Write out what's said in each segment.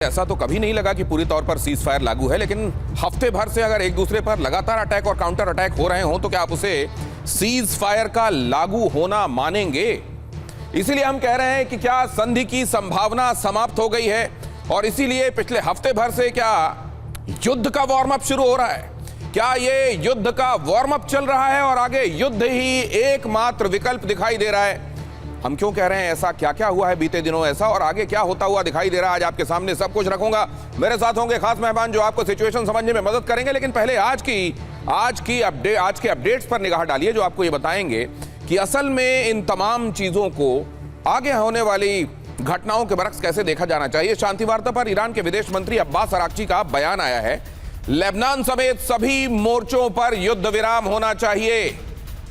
ऐसा तो कभी नहीं लगा कि पूरी तौर पर सीज फायर लागू है, लेकिन हफ्ते भर से अगर एक दूसरे पर लगातार अटैक और काउंटर अटैक हो रहे हो तो क्या आप उसे सीज फायर का लागू होना मानेंगे? इसीलिए हम कह रहे हैं कि क्या संधि की संभावना समाप्त हो गई है और इसीलिए पिछले हफ्ते भर से क्या युद्ध का वार्म अप शुरू हो रहा है? क्या ये युद्ध का वार्म अप चल रहा है और आगे युद्ध ही एकमात्र विकल्प दिखाई दे रहा है? हम क्यों कह रहे हैं ऐसा, क्या क्या हुआ है बीते दिनों ऐसा और आगे क्या होता हुआ दिखाई दे रहा है, आज आपके सामने सब कुछ रखूंगा। मेरे साथ होंगे खास मेहमान जो आपको सिचुएशन समझने में मदद करेंगे, लेकिन पहले आज के अपडेट्स पर निगाह डालिए जो आपको ये बताएंगे कि असल में इन तमाम चीजों को आगे होने वाली घटनाओं के बरक्स कैसे देखा जाना चाहिए। शांति वार्ता पर ईरान के विदेश मंत्री अब्बास अराक्ची का बयान आया है, लेबनान समेत सभी मोर्चों पर युद्ध विराम होना चाहिए।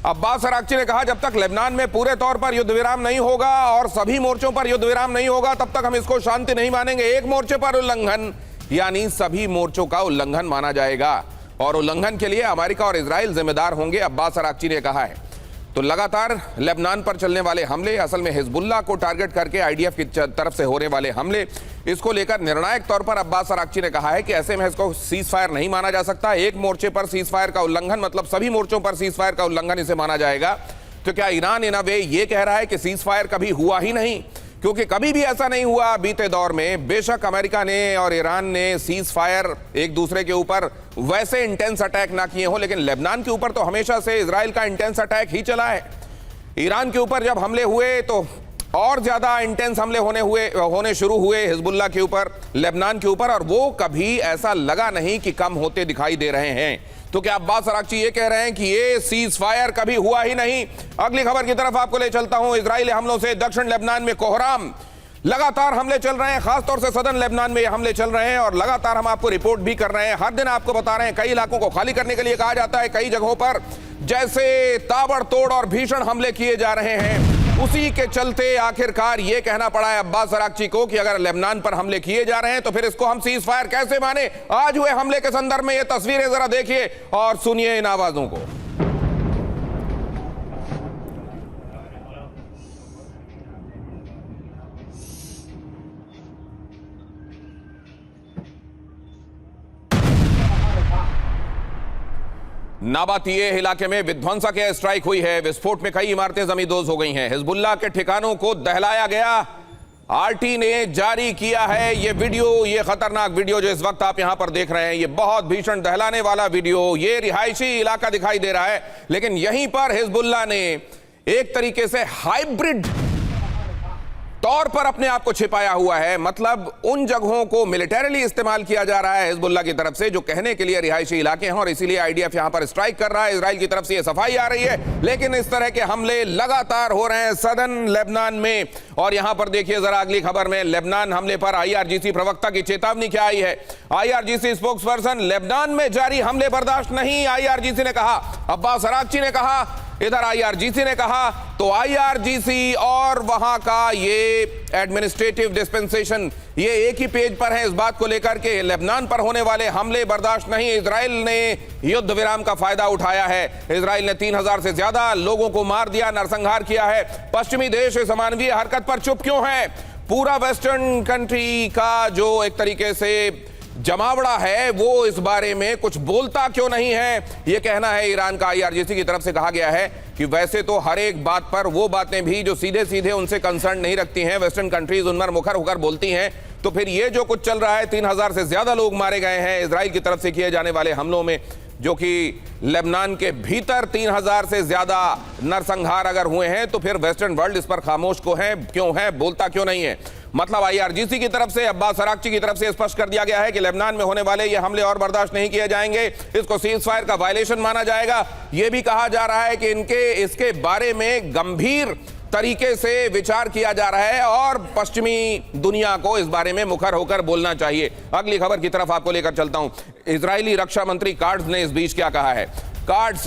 अब्बास अराक्ची ने कहा जब तक लेबनान में पूरे तौर पर युद्ध विराम नहीं होगा और सभी मोर्चों पर युद्ध विराम नहीं होगा तब तक हम इसको शांति नहीं मानेंगे। एक मोर्चे पर उल्लंघन यानी सभी मोर्चों का उल्लंघन माना जाएगा और उल्लंघन के लिए अमेरिका और इजराइल जिम्मेदार होंगे, अब्बास अराक्ची ने कहा है। तो लगातार लेबनान पर चलने वाले हमले, असल में हिजबुल्लाह को टारगेट करके आईडीएफ की तरफ से होने वाले हमले, इसको लेकर निर्णायक तौर पर अब्बास अराक्ची ने कहा है कि ऐसे में इसको सीज फायर नहीं माना जा सकता। एक मोर्चे पर सीज फायर का उल्लंघन मतलब सभी मोर्चों पर सीज फायर का उल्लंघन इसे माना जाएगा। तो क्या ईरान इन अ वे ये कह रहा है कि सीज फायर कभी हुआ ही नहीं? क्योंकि कभी भी ऐसा नहीं हुआ बीते दौर में। बेशक अमेरिका ने और ईरान ने सीज फायर एक दूसरे के ऊपर वैसे इंटेंस अटैक ना किए हो, लेकिन लेबनान के ऊपर तो हमेशा से इजराइल का इंटेंस अटैक ही चला है। ईरान के ऊपर जब हमले हुए तो और ज्यादा इंटेंस हमले होने शुरू हुए हिजबुल्लाह के ऊपर, लेबनान के ऊपर, और वो कभी ऐसा लगा नहीं कि कम होते दिखाई दे रहे हैं। तो क्या अब्बास अराक्ची ये कह रहे हैं कि ये सीज फायर कभी हुआ ही नहीं? अगली खबर की तरफ आपको ले चलता हूं। इजरायली हमलों से दक्षिण लेबनान में कोहराम, लगातार हमले चल रहे हैं, खासतौर से सदर्न लेबनान में ये हमले चल रहे हैं और लगातार हम आपको रिपोर्ट भी कर रहे हैं। हर दिन आपको बता रहे हैं, कई इलाकों को खाली करने के लिए कहा जाता है, कई जगहों पर जैसे ताबड़तोड़ और भीषण हमले किए जा रहे हैं। उसी के चलते आखिरकार ये कहना पड़ा है अब्बास अराक्ची को कि अगर लेबनान पर हमले किए जा रहे हैं तो फिर इसको हम सीज फायर कैसे माने? आज हुए हमले के संदर्भ में ये तस्वीरें जरा देखिए और सुनिए इन आवाजों को। नाबातिये इलाके में विध्वंसक एयर स्ट्राइक हुई है। विस्फोट में कई इमारतें जमींदोज हो गई हैं। हिजबुल्लाह के ठिकानों को दहलाया गया। आरटी ने जारी किया है ये वीडियो, ये खतरनाक वीडियो जो इस वक्त आप यहां पर देख रहे हैं, ये बहुत भीषण दहलाने वाला वीडियो। ये रिहायशी इलाका दिखाई दे रहा है, लेकिन यहीं पर हिजबुल्लाह ने एक तरीके से हाइब्रिड तौर पर अपने आप को छिपाया हुआ है। मतलब उन जगहों को मिलिटरीली इस्तेमाल किया जा रहा है हिजबुल्लाह की तरफ से जो कहने के लिए रिहायशी इलाके हैं और इसीलिए आईडीएफ यहां पर स्ट्राइक कर रहा है। इजराइल की तरफ से यह सफाई आ रही है, लेकिन इस तरह के हमले लगातार हो रहे हैं सदर्न लेबनान में। और यहां पर देखिए जरा अगली खबर में, लेबनान हमले पर आईआरजीसी प्रवक्ता की चेतावनी क्या आई है। आईआरजीसी स्पोक्स पर्सन, लेबनान में जारी हमले बर्दाश्त नहीं, आईआरजीसी ने कहा। अब्बास अराक्ची ने कहा, इधर आईआरजीसी ने कहा। तो आईआरजीसी और वहां का ये एडमिनिस्ट्रेटिव डिस्पेंसेशन, ये एक ही पेज पर है इस बात को लेकर के लेबनान पर होने वाले हमले बर्दाश्त नहीं। इजराइल ने युद्ध विराम का फायदा उठाया है। इजराइल ने 3000 से ज्यादा लोगों को मार दिया, नरसंहार किया है। पश्चिमी देश इस अमानवीय हरकत पर चुप क्यों है? पूरा वेस्टर्न कंट्री का जो एक तरीके से जमावड़ा है वो इस बारे में कुछ बोलता क्यों नहीं है? ये कहना है ईरान का। आईआरजीसी की तरफ से कहा गया है कि वैसे तो हर एक बात पर वो बातें भी जो सीधे सीधे उनसे कंसर्न नहीं रखती हैं, वेस्टर्न कंट्रीज उन पर मुखर होकर बोलती हैं। तो फिर ये जो कुछ चल रहा है, 3000 से ज्यादा लोग मारे गए हैं इजराइल की तरफ से किए जाने वाले हमलों में, जो कि लेबनान के भीतर 3000 से ज्यादा नरसंहार अगर हुए हैं, तो फिर वेस्टर्न वर्ल्ड इस पर खामोश क्यों है, बोलता क्यों नहीं है? मतलब आईआरजीसी की तरफ से, अब्बास अराक्ची की तरफ से स्पष्ट कर दिया गया है कि लेबनान में होने वाले ये हमले और बर्दाश्त नहीं किए जाएंगे, इसको सीज फायर का वायलेशन माना जाएगा। यह भी कहा जा रहा है कि इसके बारे में गंभीर तरीके से विचार किया जा रहा है और पश्चिमी दुनिया को इस बारे में मुखर होकर बोलना चाहिए। अगली खबर की तरफ आपको लेकर चलता हूं। इजरायली रक्षा मंत्री कार्ड्स ने इस बीच क्या कहा है।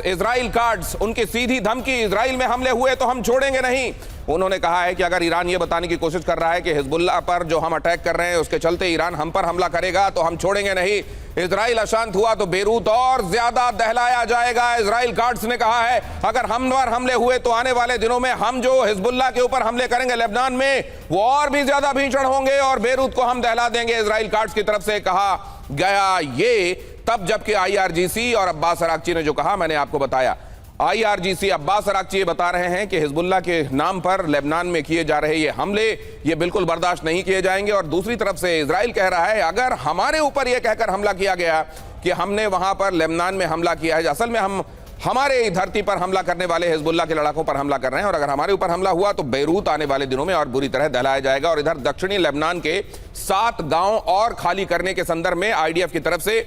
इजराइल कार्ड्स, उनकी सीधी धमकी, इजराइल में हमले हुए तो हम छोड़ेंगे नहीं। उन्होंने कहा है कि अगर ईरान ये बताने की कोशिश कर रहा है कि हिजबुल्लाह पर जो हम अटैक कर रहे हैं उसके चलते ईरान हम पर हमला करेगा तो हम छोड़ेंगे नहीं। इजराइल अशांत हुआ तो बेरूत और ज्यादा दहलाया जाएगा। इजराइल गार्ड्स ने कहा है अगर हम पर हमले हुए तो आने वाले दिनों में हम जो हिजबुल्लाह के ऊपर हमले करेंगे लेबनान में वो और भी ज्यादा भीषण होंगे और बेरूत को हम दहला देंगे। इजराइल गार्ड्स की तरफ से कहा गया ये तब जबकि आईआरजीसी और अब्बास अराक्ची ने जो कहा मैंने आपको बताया। आईआरजीसी अब्बास अराक्ची ये बता रहे हैं कि हिजबुल्लाह के नाम पर लेबनान में किए जा रहे ये हमले ये बिल्कुल बर्दाश्त नहीं किए जाएंगे। और दूसरी तरफ से इजराइल कह रहा है अगर हमारे ऊपर ये कहकर हमला किया गया कि हमने वहां पर लेबनान में हमला किया है, असल में हम हमारे धरती पर हमला करने वाले हिजबुल्लाह के लड़ाकों पर हमला कर रहे हैं और अगर हमारे ऊपर हमला हुआ तो बेरूत आने वाले दिनों में और बुरी तरह दहलाया जाएगा। और इधर दक्षिणी लेबनान के 7 गांव और खाली करने के संदर्भ में आईडीएफ की तरफ से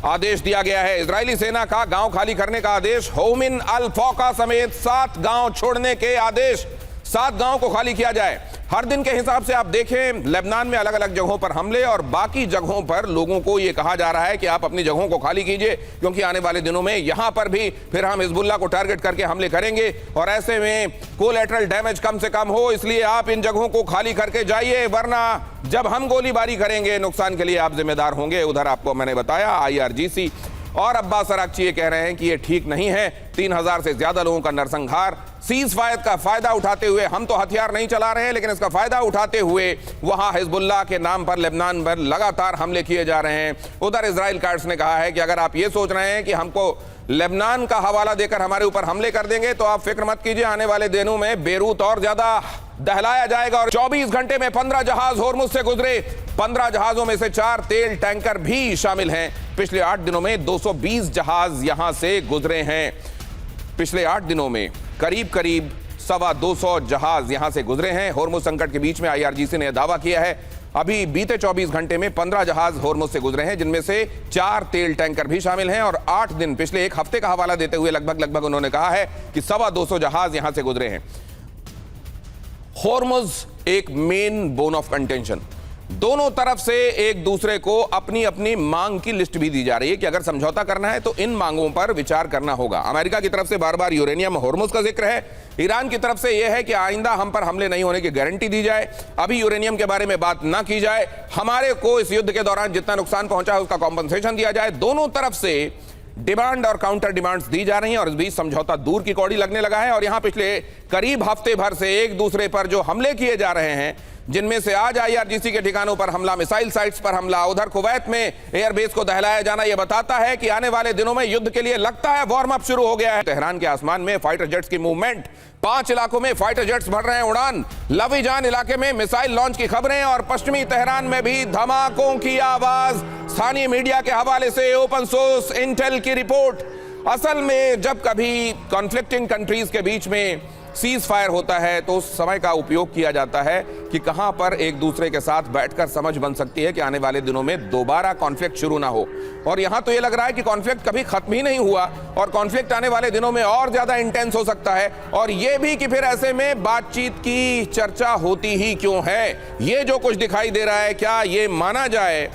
आदेश दिया गया है। इजरायली सेना का गांव खाली करने का आदेश, होमिन अल फौका समेत 7 गांव छोड़ने के आदेश, 7 गांव को खाली किया जाए। हर दिन के हिसाब से आप देखें लेबनान में अलग अलग जगहों पर हमले और बाकी जगहों पर लोगों को यह कहा जा रहा है कि आप अपनी जगहों को खाली कीजिए क्योंकि आने वाले दिनों में यहां पर भी फिर हम हिजबुल्लाह को टारगेट करके हमले करेंगे और ऐसे में कोलैटरल डैमेज कम से कम हो, इसलिए आप इन जगहों को खाली करके जाइए वरना जब हम गोलीबारी करेंगे नुकसान के लिए आप जिम्मेदार होंगे। उधर आपको मैंने बताया आईआरजीसी और अब्बास अराक्ची ये कह रहे हैं कि ये ठीक नहीं है। 3000 से ज्यादा लोगों का नरसंहार, सीज फायर का फायदा उठाते हुए, हम तो हथियार नहीं चला रहे हैं लेकिन इसका फायदा उठाते हुए वहां हिजबुल्लाह के नाम पर लेबनान पर लगातार हमले किए जा रहे हैं। उधर इजराइल गार्ड्स ने कहा है कि अगर आप ये सोच रहे हैं कि हमको लेबनान का हवाला देकर हमारे ऊपर हमले कर देंगे तो आप फिक्र मत कीजिए, आने वाले दिनों में बेरूत और ज्यादा दहलाया जाएगा। और 24 घंटे में 15 जहाज होर्मुज से गुजरे, 15 जहाजों में से 4 तेल टैंकर भी शामिल हैं। पिछले 8 दिनों में 220 जहाज यहां से गुजरे हैं। पिछले 8 दिनों में करीब 225 जहाज यहां से गुजरे हैं। होर्मुज संकट के बीच में आईआरजीसी ने दावा किया है अभी बीते 24 घंटे में 15 जहाज होर्मुज से गुजरे हैं जिनमें से 4 तेल टैंकर भी शामिल हैं और 8 दिन पिछले एक हफ्ते का हवाला देते हुए लगभग उन्होंने कहा है कि 225 जहाज यहां से गुजरे हैं। होर्मुज एक मेन बोन ऑफ कंटेंशन, दोनों तरफ से एक दूसरे को अपनी अपनी मांग की लिस्ट भी दी जा रही है कि अगर समझौता करना है तो इन मांगों पर विचार करना होगा। अमेरिका की तरफ से बार बार यूरेनियम होर्मुज का जिक्र है, ईरान की तरफ से यह है कि आइंदा हम पर हमले नहीं होने की गारंटी दी जाए, अभी यूरेनियम के बारे में बात ना की जाए, हमारे को इस युद्ध के दौरान जितना नुकसान पहुंचा है उसका कॉम्पनसेशन दिया जाए। दोनों तरफ से डिमांड और काउंटर डिमांड्स दी जा रही हैं और इस बीच समझौता दूर की कौड़ी लगने लगा है। और यहां पिछले करीब हफ्ते भर से एक दूसरे पर जो हमले किए जा रहे हैं, जिनमें से आज आईआरजीसी के ठिकानों पर हमला, मिसाइल साइट्स पर हमला, उधर कुवैत में एयरबेस को दहलाया जाना, यह बताता है कि आने वाले दिनों में युद्ध के लिए लगता है वार्म अप शुरू हो गया है। तेहरान के आसमान में फाइटर जेट्स की मूवमेंट, 5 इलाकों में फाइटर जेट्स भर रहे हैं उड़ान, लवीजान इलाके में मिसाइल लॉन्च की खबरें और पश्चिमी तेहरान में भी धमाकों की आवाज। स्थानीय मीडिया के हवाले से ओपन सोर्स इंटेल की रिपोर्ट। असल में जब कभी कॉन्फ्लिक्टिंग कंट्रीज के बीच में सीज फायर होता है तो उस समय का उपयोग किया जाता है कि कहां पर एक दूसरे के साथ बैठकर समझ बन सकती है कि आने वाले दिनों में दोबारा कॉन्फ्लिक्ट शुरू ना हो। और यहां तो यह लग रहा है कि कॉन्फ्लिक्ट कभी खत्म ही नहीं हुआ और कॉन्फ्लिक्ट आने वाले दिनों में और ज्यादा इंटेंस हो सकता है। और यह भी कि फिर ऐसे में बातचीत की चर्चा होती ही क्यों है। यह जो कुछ दिखाई दे रहा है, क्या यह माना जाए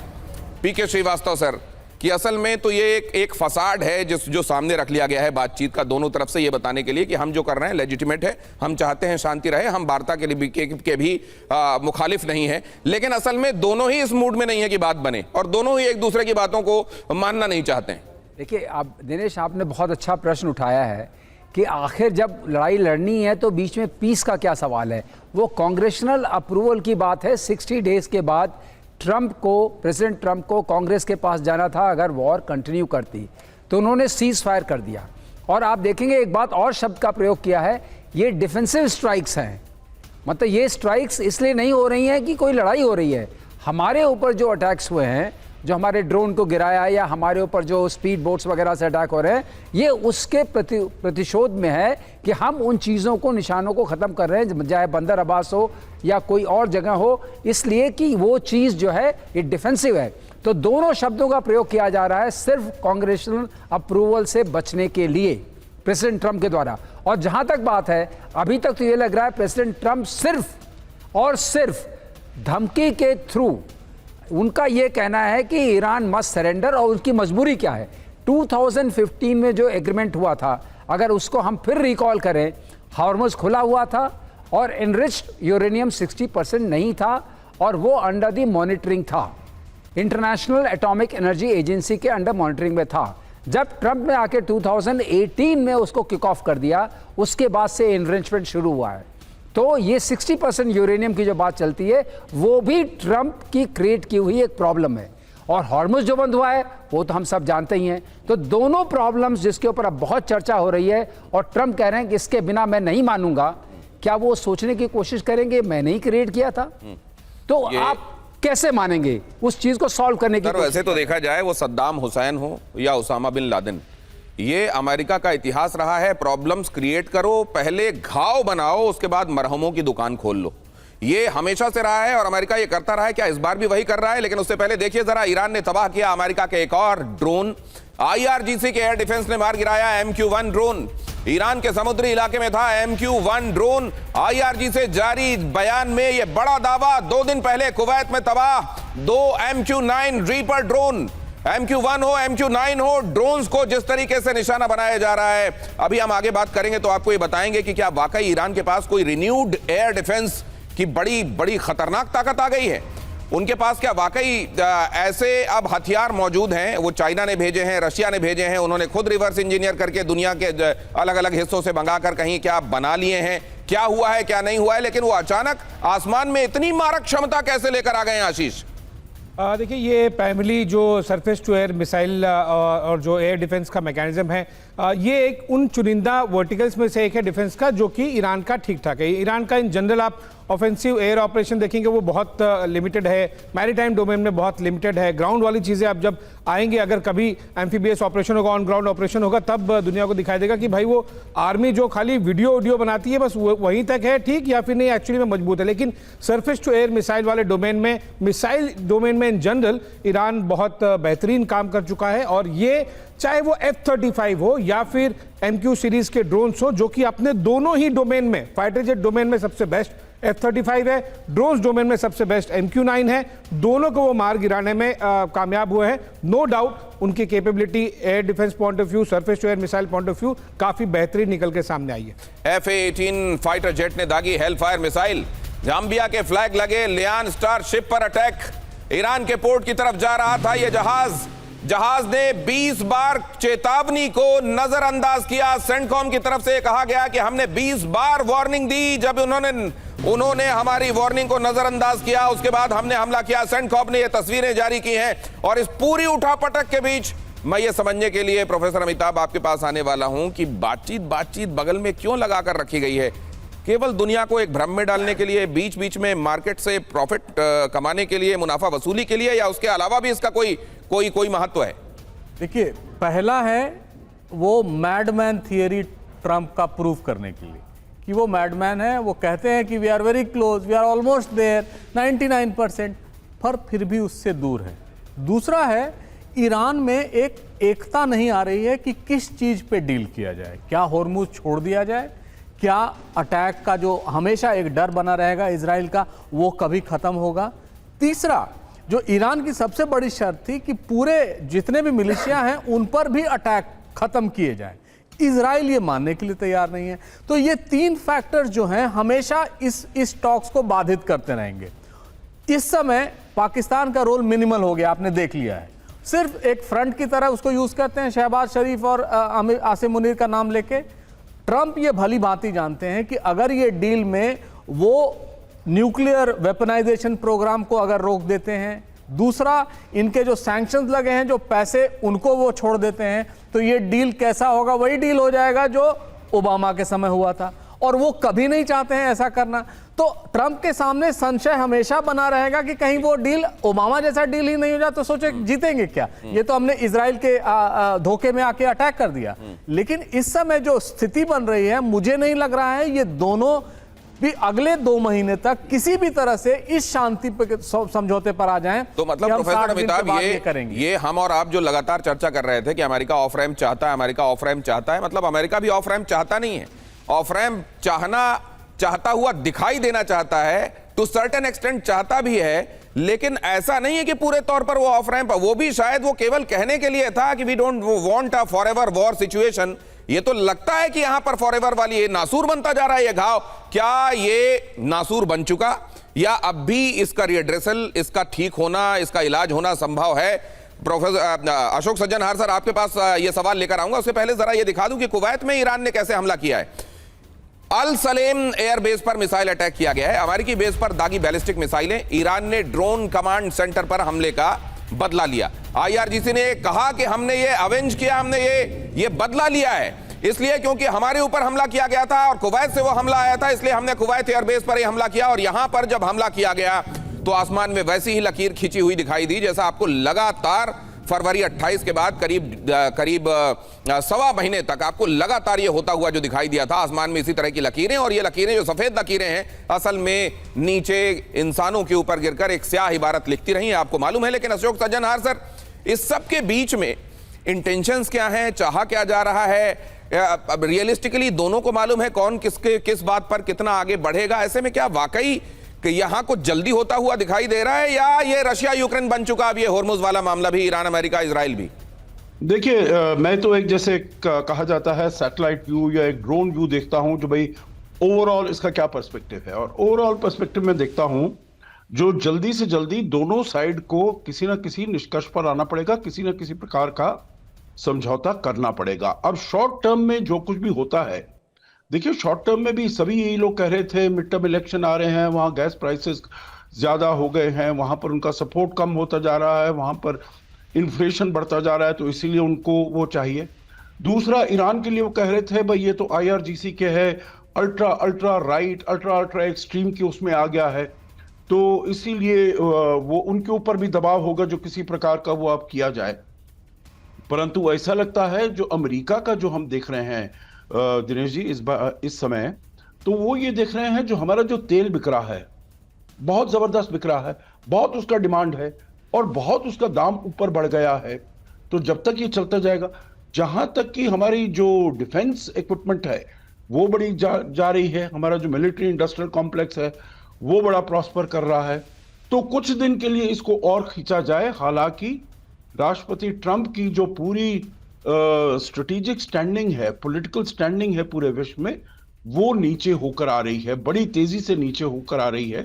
पीके श्रीवास्तव सर कि असल में तो ये एक फसाड है जो सामने रख लिया गया है बातचीत का, दोनों तरफ से ये बताने के लिए कि हम जो कर रहे हैं लेजिटिमेट है, हम चाहते हैं शांति रहे, हम वार्ता के लिए के भी मुखालिफ नहीं है, लेकिन असल में दोनों ही इस मूड में नहीं है कि बात बने और दोनों ही एक दूसरे की बातों को मानना नहीं चाहते हैं। देखिए, आप दिनेश, आपने बहुत अच्छा प्रश्न उठाया है कि आखिर जब लड़ाई लड़नी है तो बीच में पीस का क्या सवाल है। वो कांग्रेशनल अप्रूवल की बात है। 60 डेज के बाद प्रेसिडेंट ट्रंप को कांग्रेस के पास जाना था अगर वॉर कंटिन्यू करती, तो उन्होंने सीज फायर कर दिया। और आप देखेंगे एक बात और शब्द का प्रयोग किया है, ये डिफेंसिव स्ट्राइक्स हैं। मतलब ये स्ट्राइक्स इसलिए नहीं हो रही हैं कि कोई लड़ाई हो रही है। हमारे ऊपर जो अटैक्स हुए हैं, जो हमारे ड्रोन को गिराया या हमारे ऊपर जो स्पीड बोट्स वगैरह से अटैक हो रहे हैं, ये उसके प्रतिशोध में है कि हम उन चीज़ों को, निशानों को ख़त्म कर रहे हैं, चाहे बंदर अब्बास हो या कोई और जगह हो, इसलिए कि वो चीज़ जो है ये डिफेंसिव है। तो दोनों शब्दों का प्रयोग किया जा रहा है सिर्फ कांग्रेशनल अप्रूवल से बचने के लिए प्रेसिडेंट ट्रंप के द्वारा। और जहाँ तक बात है, अभी तक तो ये लग रहा है प्रेसिडेंट ट्रंप सिर्फ और सिर्फ धमकी के थ्रू, उनका यह कहना है कि ईरान मस्ट सरेंडर, और उनकी मजबूरी क्या है। 2015 में जो एग्रीमेंट हुआ था, अगर उसको हम फिर रिकॉल करें, हॉर्मुज खुला हुआ था और एनरिच्ड यूरेनियम 60% नहीं था और वो अंडर दी मॉनिटरिंग था, इंटरनेशनल एटॉमिक एनर्जी एजेंसी के अंडर मॉनिटरिंग में था। जब ट्रंप ने आके 2018 में उसको किक ऑफ कर दिया, उसके बाद से एनरिचमेंट शुरू हुआ है। तो ये 60% यूरेनियम की जो बात चलती है वो भी ट्रंप की क्रिएट की हुई एक प्रॉब्लम है। और हॉर्मुज़ जो बंद हुआ है वो तो हम सब जानते ही हैं। तो दोनों प्रॉब्लम्स जिसके ऊपर अब बहुत चर्चा हो रही है और ट्रंप कह रहे हैं कि इसके बिना मैं नहीं मानूंगा, क्या वो सोचने की कोशिश करेंगे मैंने ही क्रिएट किया था? तो आप कैसे मानेंगे उस चीज को सॉल्व करने की? वैसे तो देखा जाए वो सद्दाम हुसैन हो या उसामा बिन लादेन, ये अमेरिका का इतिहास रहा है। प्रॉब्लम्स क्रिएट करो, पहले घाव बनाओ, उसके बाद मरहमों की दुकान खोल लो। ये हमेशा से रहा है और अमेरिका ये करता रहा है। क्या इस बार भी वही कर रहा है? लेकिन उससे पहले देखिए जरा, ईरान ने तबाह किया अमेरिका के एक और ड्रोन। IRGC के एयर डिफेंस ने मार गिराया MQ-1 ड्रोन। ईरान के समुद्री इलाके में था MQ-1 ड्रोन। IRGC से जारी बयान में यह बड़ा दावा, 2 दिन पहले कुवैत में तबाह 2 MQ-9 रीपर ड्रोन। MQ-1 हो MQ-9 हो, ड्रोन्स को जिस तरीके से निशाना बनाया जा रहा है, अभी हम आगे बात करेंगे तो आपको ये बताएंगे कि क्या वाकई ईरान के पास कोई रिन्यूड एयर डिफेंस की बड़ी बड़ी खतरनाक ताकत आ गई है। उनके पास क्या वाकई ऐसे अब हथियार मौजूद हैं? वो चाइना ने भेजे हैं, रशिया ने भेजे हैं, उन्होंने खुद रिवर्स इंजीनियर करके दुनिया के अलग अलग हिस्सों से मंगाकर कहीं क्या बना लिए हैं? क्या हुआ है क्या नहीं हुआ है, लेकिन वो अचानक आसमान में इतनी मारक क्षमता कैसे लेकर आ गए हैं आशीष? देखिए, ये प्राइमरी जो सरफेस टू एयर मिसाइल और जो एयर डिफेंस का मैकेनिज्म है, ये एक उन चुनिंदा वर्टिकल्स में से एक है डिफेंस का जो कि ईरान का ठीक ठाक है। ईरान का इन जनरल आप ऑफेंसिव एयर ऑपरेशन देखेंगे वो बहुत लिमिटेड है, मैरीटाइम डोमेन में बहुत लिमिटेड है। ग्राउंड वाली चीज़ें आप जब आएंगे, अगर कभी एम्फीबियस ऑपरेशन होगा, ऑन ग्राउंड ऑपरेशन होगा, तब दुनिया को दिखाई देगा कि भाई वो आर्मी जो खाली वीडियो बनाती है बस वहीं तक है ठीक, या फिर नहीं एक्चुअली में मजबूत है। लेकिन सरफेस टू एयर मिसाइल वाले डोमेन में, मिसाइल डोमेन में इन जनरल ईरान बहुत बेहतरीन काम कर चुका है। और ये चाहे वो F-35 हो या फिर MQ सीरीज के ड्रोन्स हो, जो कि अपने दोनों ही डोमेन में, फाइटर जेट डोमेन में सबसे बेस्ट F-35 है, ड्रोन्स डोमेन में सबसे बेस्ट MQ-9 है, दोनों को वो मार गिराने में कामयाब हुए हैं। नो डाउट उनकी capability air defence point of view, surface to air missile point of view काफी बेहतरीन निकल के सामने आई है। F-18 फाइटर जेट ने दागी हेलफायर मिसाइल। जाम्बिया के फ्लैग लगे लियान स्टार शिप पर अटैक। ईरान के पोर्ट की तरफ जा रहा था यह जहाज ने 20 बार चेतावनी को नजरअंदाज किया। सेंटकॉम की तरफ से कहा गया कि हमने 20 बार वार्निंग दी, जब उन्होंने हमारी वार्निंग को नजरअंदाज किया, उसके बाद हमने हमला किया। सेंटकॉम ने ये तस्वीरें जारी की हैं। और इस पूरी उठापटक के बीच मैं ये समझने के लिए प्रोफेसर अमिताभ आपके पास आने वाला हूं कि बातचीत बगल में क्यों लगाकर रखी गई है? केवल दुनिया को एक भ्रम में डालने के लिए, बीच बीच में मार्केट से प्रॉफिट कमाने के लिए, मुनाफा वसूली के लिए, या उसके अलावा भी इसका कोई महत्व है? देखिए, पहला है वो मैडमैन थियरी ट्रंप का प्रूफ करने के लिए कि वो मैडमैन है। वो कहते हैं कि we are very close, we are almost there 99%, पर फिर भी उससे दूर है। दूसरा है, ईरान में एक एकता नहीं आ रही है कि किस चीज़ पे डील किया जाए। क्या हॉर्मुज़ छोड़ दिया जाए? क्या अटैक का जो हमेशा एक डर बना रहेगा इजराइल का, वो कभी ख़त्म होगा? तीसरा, जो ईरान की सबसे बड़ी शर्त थी कि पूरे जितने भी मिलिशिया हैं उन पर भी अटैक ख़त्म किए जाए, इजराइल ये मानने के लिए तैयार नहीं है। तो ये 3 फैक्टर्स जो हैं हमेशा इस टॉक्स को बाधित करते रहेंगे। इस समय पाकिस्तान का रोल मिनिमल हो गया, आपने देख लिया है। सिर्फ एक फ्रंट की तरह उसको यूज़ करते हैं, शहबाज शरीफ और आसिम मुनीर का नाम लेके। ट्रंप ये भली भांति जानते हैं कि अगर ये डील में वो न्यूक्लियर वेपनाइजेशन प्रोग्राम को अगर रोक देते हैं, दूसरा इनके जो सैंक्शंस लगे हैं, जो पैसे उनको वो छोड़ देते हैं, तो ये डील कैसा होगा? वही डील हो जाएगा जो ओबामा के समय हुआ था, और वो कभी नहीं चाहते हैं ऐसा करना। तो ट्रंप के सामने संशय हमेशा बना रहेगा कि कहीं वो डील ओबामा जैसा डील ही नहीं हो जाए, तो सोचे जीतेंगे क्या? ये तो हमने इजराइल के धोखे में आके अटैक कर दिया। लेकिन इस समय जो स्थिति बन रही है, मुझे नहीं लग रहा है ये दोनों भी अगले 2 महीने तक किसी भी तरह से इस शांति पे समझौते पर आ जाएं। तो मतलब प्रोफेसर अमिताभ, ये हम और आप जो लगातार चर्चा कर रहे थे कि अमेरिका ऑफ रैंप चाहता है, अमेरिका ऑफ रैंप चाहता है, मतलब अमेरिका भी ऑफ रैंप चाहता नहीं है। ऑफ रैंप चाहता हुआ दिखाई देना चाहता है, टू सर्टेन एक्सटेंट चाहता भी है, लेकिन ऐसा नहीं है कि पूरे तौर पर वो ऑफ रैंप। वो भी शायद वो केवल कहने के लिए था कि we don't want a forever war situation, ये तो लगता है कि यहां पर फॉरएवर वाली ये नासूर बनता जा रहा है ये घाव। क्या ये नासूर बन चुका या अब भी इसका रिएड्रेसल, इसका ठीक होना, इसका इलाज होना संभव है? प्रोफेसर अशोक सज्जनहार सर, आपके पास ये सवाल लेकर आऊंगा। उससे पहले जरा ये दिखा दूं कि कुवैत में ईरान ने कैसे हमला किया है। अल सलेम एयरबेस पर मिसाइल अटैक किया गया है। अमेरिकी बेस पर दागी बैलिस्टिक मिसाइलें। ईरान ने ड्रोन कमांड सेंटर पर हमले का बदला लिया। आईआरजीसी ने कहा कि हमने ये अवेंज किया, हमने ये बदला लिया है, इसलिए क्योंकि हमारे ऊपर हमला किया गया था और कुवैत से वो हमला आया था, इसलिए हमने कुवैत एयरबेस पर ही हमला किया। और यहां पर जब हमला किया गया तो आसमान में वैसी ही लकीर खींची हुई दिखाई दी जैसा आपको लगातार फरवरी 28 के बाद करीब सवा महीने तक आपको लगातार ये होता हुआ जो दिखाई दिया था आसमान में, इसी तरह की लकीरें। और ये लकीरें जो सफेद लकीरें हैं असल में नीचे इंसानों के ऊपर गिरकर एक स्याह इबारत लिखती रही, आपको मालूम है। लेकिन अशोक सज्जनहार सर, इस सब के बीच में इंटेंशंस क्या हैं, चाहा क्या जा रहा है? अब रियलिस्टिकली दोनों को मालूम है कौन किस बात पर कितना आगे बढ़ेगा। ऐसे में क्या वाकई कि यहां कुछ जल्दी होता हुआ दिखाई दे रहा है या ये रशिया यूक्रेन बन चुका अब ये होर्मुज वाला मामला भी, ईरान अमेरिका इजराइल भी? देखिए, मैं तो एक जैसे कहा जाता है सैटेलाइट व्यू या एक ड्रोन व्यू देखता हूं जो भाई ओवरऑल इसका क्या पर्सपेक्टिव है, और ओवरऑल पर्सपेक्टिव में देखता हूं जो जल्दी से जल्दी दोनों साइड को किसी ना किसी निष्कर्ष पर आना पड़ेगा, किसी ना किसी प्रकार का समझौता करना पड़ेगा। अब शॉर्ट टर्म में जो कुछ भी होता है, देखिए शॉर्ट टर्म में भी सभी यही लोग कह रहे थे मिड टर्म इलेक्शन आ रहे हैं, वहां गैस प्राइसेस ज्यादा हो गए हैं, वहां पर उनका सपोर्ट कम होता जा रहा है, वहां पर इन्फ्लेशन बढ़ता जा रहा है, तो इसीलिए उनको वो चाहिए। दूसरा, ईरान के लिए वो कह रहे थे भाई ये तो आईआरजीसी के है, अल्ट्रा राइट, अल्ट्रा एक्सट्रीम की उसमें आ गया है, तो इसीलिए वो उनके ऊपर भी दबाव होगा जो किसी प्रकार का वो अब किया जाए। परंतु ऐसा लगता है जो अमेरिका का जो हम देख रहे हैं दिनेश जी इस समय, तो वो ये देख रहे हैं जो हमारा जो तेल बिक रहा है बहुत जबरदस्त बिक रहा है, बहुत उसका डिमांड है और बहुत उसका दाम ऊपर बढ़ गया है। तो जब तक ये चलता जाएगा, जहां तक कि हमारी जो डिफेंस इक्विपमेंट है वो बड़ी जा रही है, हमारा जो मिलिट्री इंडस्ट्रियल कॉम्प्लेक्स है वो बड़ा प्रॉस्पर कर रहा है, तो कुछ दिन के लिए इसको और खींचा जाए। हालांकि राष्ट्रपति ट्रंप की जो पूरी स्ट्रेटेजिक स्टैंडिंग है, पॉलिटिकल स्टैंडिंग है पूरे विश्व में, वो नीचे होकर आ रही है, बड़ी तेजी से नीचे होकर आ रही है।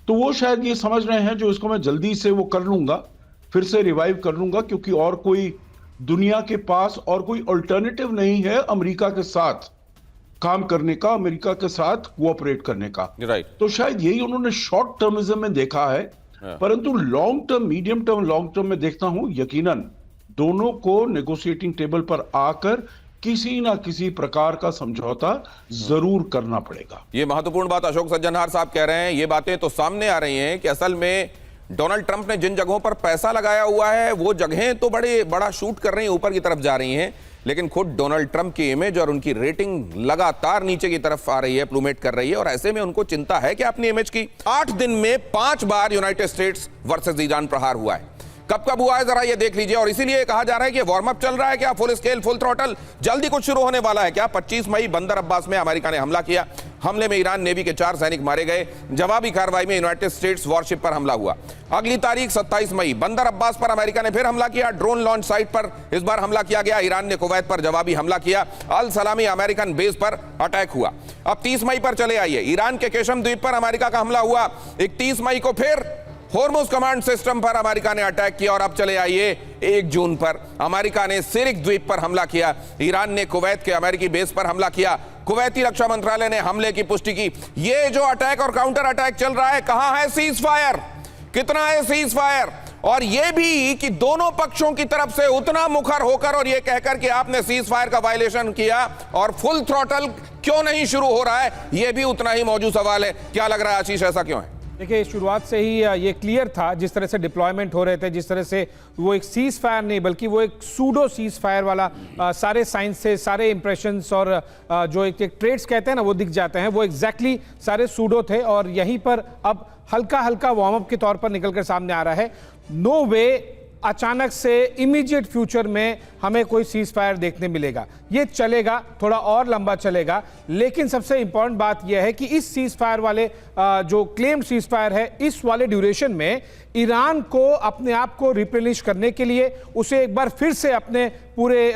तो वो शायद ये समझ रहे हैं जो इसको मैं जल्दी से वो कर लूंगा, फिर से रिवाइव कर लूंगा, क्योंकि और कोई दुनिया के पास और कोई अल्टरनेटिव नहीं है अमेरिका के साथ काम करने का, अमेरिका के साथ कोऑपरेट करने का। राइट। तो शायद यही उन्होंने शॉर्ट टर्मिज्म में देखा है, परंतु long term, medium term, long term में देखता हूं यकीनन दोनों को नेगोशिएटिंग टेबल पर आकर किसी ना किसी प्रकार का समझौता जरूर करना पड़ेगा। ये महत्वपूर्ण बात अशोक सज्जनहार साहब कह रहे हैं। ये बातें तो सामने आ रही हैं कि असल में डोनाल्ड ट्रंप ने जिन जगहों पर पैसा लगाया हुआ है वो जगहें तो बड़ा शूट कर रही हैं, ऊपर की तरफ जा रही हैं, लेकिन खुद डोनाल्ड ट्रंप की इमेज और उनकी रेटिंग लगातार नीचे की तरफ आ रही है, प्लूमेट कर रही है। और ऐसे में उनको चिंता है कि अपनी इमेज की 8 दिन में 5 बार यूनाइटेड स्टेट्स वर्सेस ईरान प्रहार हुआ है। कब हुआ है जरा ये देख लीजिए। और इसीलिए कहा जा रहा है कि वार्म अप चल रहा है क्या, फुल स्केल, फुल थ्रॉटल, जल्दी कुछ शुरू होने वाला है क्या? 25 मई बंदर अब्बास में अमेरिका ने हमला किया। हमले में ईरान नेवी के 4 सैनिक मारे गए। जवाबी कार्रवाई में यूनाइटेड स्टेट्स वॉरशिप पर हमला हुआ। अगली तारीख 27 मई बंदर अब्बास पर अमेरिका ने फिर हमला किया। ड्रोन लॉन्च साइट पर इस बार हमला किया गया। ईरान ने कुवैत पर जवाबी हमला किया। अल सलामी अमेरिकन बेस पर अटैक हुआ। अब 30 मई पर चले आइए, ईरान के केशम द्वीप पर अमेरिका का हमला हुआ। 31 मई को फिर होर्मुज कमांड सिस्टम पर अमेरिका ने अटैक किया। और अब चले आइए 1 जून पर अमेरिका ने सिरिक द्वीप पर हमला किया। ईरान ने कुवैत के अमेरिकी बेस पर हमला किया। कुवैती रक्षा मंत्रालय ने हमले की पुष्टि की। ये जो अटैक और काउंटर अटैक चल रहा है, कहां है सीज फायर, कितना है सीज फायर? और यह भी कि दोनों पक्षों की तरफ से उतना मुखर होकर और यह कहकर कि आपने सीज फायर का वायलेशन किया और फुल थ्रॉटल क्यों नहीं शुरू हो रहा है, यह भी उतना ही मौजूद सवाल है। क्या लग रहा है आशीष, ऐसा क्यों है? देखिए, शुरुआत से ही ये क्लियर था, जिस तरह से डिप्लॉयमेंट हो रहे थे, जिस तरह से वो एक सीज फायर नहीं बल्कि वो एक सूडो सीज फायर वाला सारे साइंस से सारे इंप्रेशंस और जो एक ट्रेड्स कहते हैं ना वो दिख जाते हैं, वो एग्जैक्टली सारे सूडो थे। और यहीं पर अब हल्का हल्का वार्म अप के तौर पर निकलकर सामने आ रहा है। नो वे अचानक से इमीडिएट फ्यूचर में हमें कोई सीज फायर देखने मिलेगा। ये चलेगा, थोड़ा और लंबा चलेगा, लेकिन सबसे इंपॉर्टेंट बात यह है कि इस सीज फायर वाले जो क्लेम्ड सीज फायर है, इस वाले ड्यूरेशन में ईरान को अपने आप को रिप्लेनिश करने के लिए, उसे एक बार फिर से अपने पूरे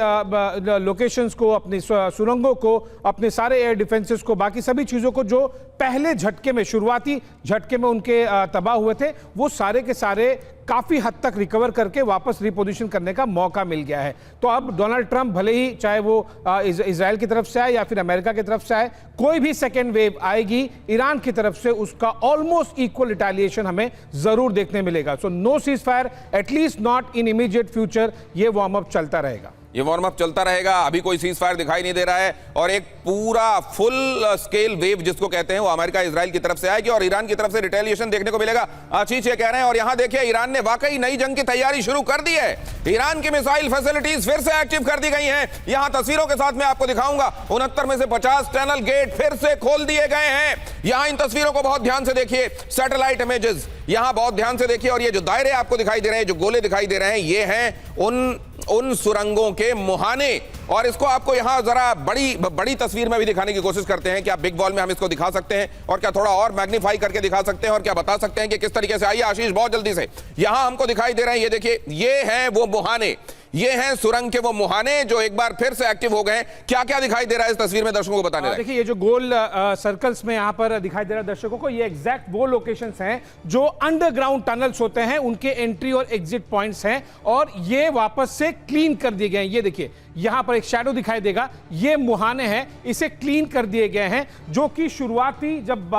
लोकेशंस को, अपनी सुरंगों को, अपने सारे एयर डिफेंसेस को, बाकी सभी चीज़ों को जो पहले झटके में, शुरुआती झटके में उनके तबाह हुए थे, वो सारे के सारे काफ़ी हद तक रिकवर करके वापस रिपोजिशन करने का मौका मिल गया है। तो अब डोनाल्ड ट्रंप भले ही चाहे वो इजराइल की तरफ से आए या फिर अमेरिका की तरफ से आए, कोई भी सेकेंड वेव आएगी ईरान की तरफ से, उसका ऑलमोस्ट इक्वल रिटेलिएशन हमें जरूर देखने मिलेगा। So no ceasefire, at least not in immediate future, ये वार्म अप चलता रहेगा। ये वार्म अप चलता रहेगा। अभी कोई सीज फायर दिखाई नहीं दे रहा है और एक पूरा फुल स्केल वेव जिसको कहते हैं वो अमेरिका इजराइल की तरफ से आएगी और ईरान की तरफ से रिटेलिएशन देखने को मिलेगा। आशीष ये कह रहे हैं और यहां देखिए ईरान ने वाकई नई जंग की तैयारी शुरू कर दी है। ईरान की मिसाइल फैसिलिटीज फिर से एक्टिव कर दी गई हैं। यहां तस्वीरों के साथ मैं आपको दिखाऊंगा। 69 में से 50 टनल गेट फिर से खोल दिए गए हैं। यहां इन तस्वीरों को बहुत ध्यान से देखिए, सैटेलाइट इमेजेस यहां बहुत ध्यान से देखिए और ये जो दायरे आपको दिखाई दे रहे हैं, जो गोले दिखाई दे रहे हैं, ये हैं उन सुरंगों के मुहाने। और इसको आपको यहां जरा बड़ी तस्वीर में भी दिखाने की कोशिश करते हैं। क्या बिग बॉल में हम इसको दिखा सकते हैं और क्या थोड़ा और मैग्नीफाई करके दिखा सकते हैं और क्या बता सकते हैं कि किस तरीके से, आइए आशीष बहुत जल्दी से, यहां हमको दिखाई दे रहे हैं, ये देखिए, ये हैं वो मुहाने, ये हैं सुरंग के वो मुहाने जो एक बार फिर से एक्टिव हो गए। क्या क्या दिखाई दे रहा है इस तस्वीर में दर्शकों को बताने रहे। देखिए ये जो गोल सर्कल्स में यहां पर दिखाई दे रहा है दर्शकों को, ये एग्जैक्ट वो लोकेशंस हैं जो अंडरग्राउंड टनल्स होते हैं, उनके एंट्री और एग्जिट पॉइंट्स हैं और ये वापस से क्लीन कर दिए गए हैं। ये देखिए यहां पर एक शैडो दिखाई देगा, ये मुहाने हैं, इसे क्लीन कर दिए गए हैं, जो कि शुरुआती जब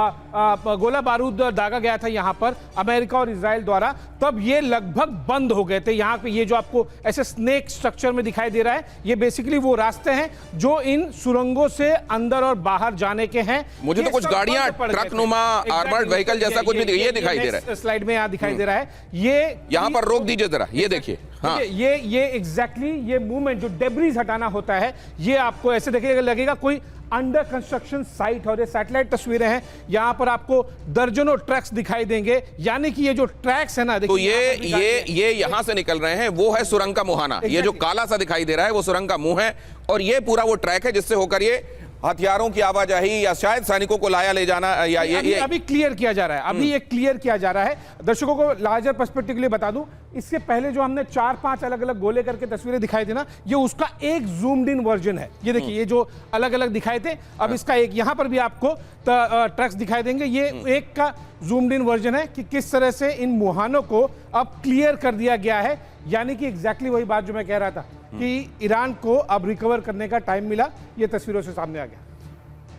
गोला बारूद दागा गया था यहां पर अमेरिका और इजराइल द्वारा, तब ये लगभग बंद हो गए थे। यहां पे ये जो आपको ऐसे स्नेक स्ट्रक्चर में दिखाई दे रहा है, ये बेसिकली वो रास्ते हैं जो इन सुरंगों से अंदर और बाहर जाने के हैं। मुझे तो कुछ गाड़ियां, ट्रक नुमा आर्मर्ड व्हीकल जैसा कुछ भी ये दिखाई दे रहा है। स्लाइड में यहां दिखाई दे रहा है, ये यहां पर रोक दीजिए जरा, ये देखिए। हाँ। ये एग्जैक्टली ये मूवमेंट जो डेब्रीज हटाना होता है, ये आपको ऐसे देखिएगा लगेगा कोई अंडर कंस्ट्रक्शन साइट। और ये सैटेलाइट तस्वीरें हैं, यहां पर आपको दर्जनों ट्रक्स दिखाई देंगे, यानी कि ये जो ट्रैक्स है ना, तो ये यहां से निकल रहे हैं, वो है सुरंग का मुहाना। ये जो काला सा दिखाई दे रहा है वो सुरंग का मुंह है और ये पूरा वो ट्रैक है जिससे होकर ये हथियारों की आवाजाही या शायद सैनिकों को लाया ले जाना, या ये अभी क्लियर किया जा रहा है। अभी ये क्लियर किया जा रहा है। दर्शकों को लार्जर पर्सपेक्टिव के लिए बता दूं, इससे पहले जो हमने 4-5 अलग अलग गोले करके तस्वीरें दिखाई थी ना, ये उसका एक जूम्ड इन वर्जन है। ये देखिए ये जो अलग अलग दिखाए थे, अब इसका एक यहां पर भी आपको ट्रक्स दिखाई देंगे। ये एक का जूम्ड इन वर्जन है कि किस तरह से इन मुहानों को अब क्लियर कर दिया गया है, यानी कि एग्जैक्टली वही बात जो मैं कह रहा था कि ईरान को अब रिकवर करने का टाइम मिला। ये तस्वीरों से सामने आ गया।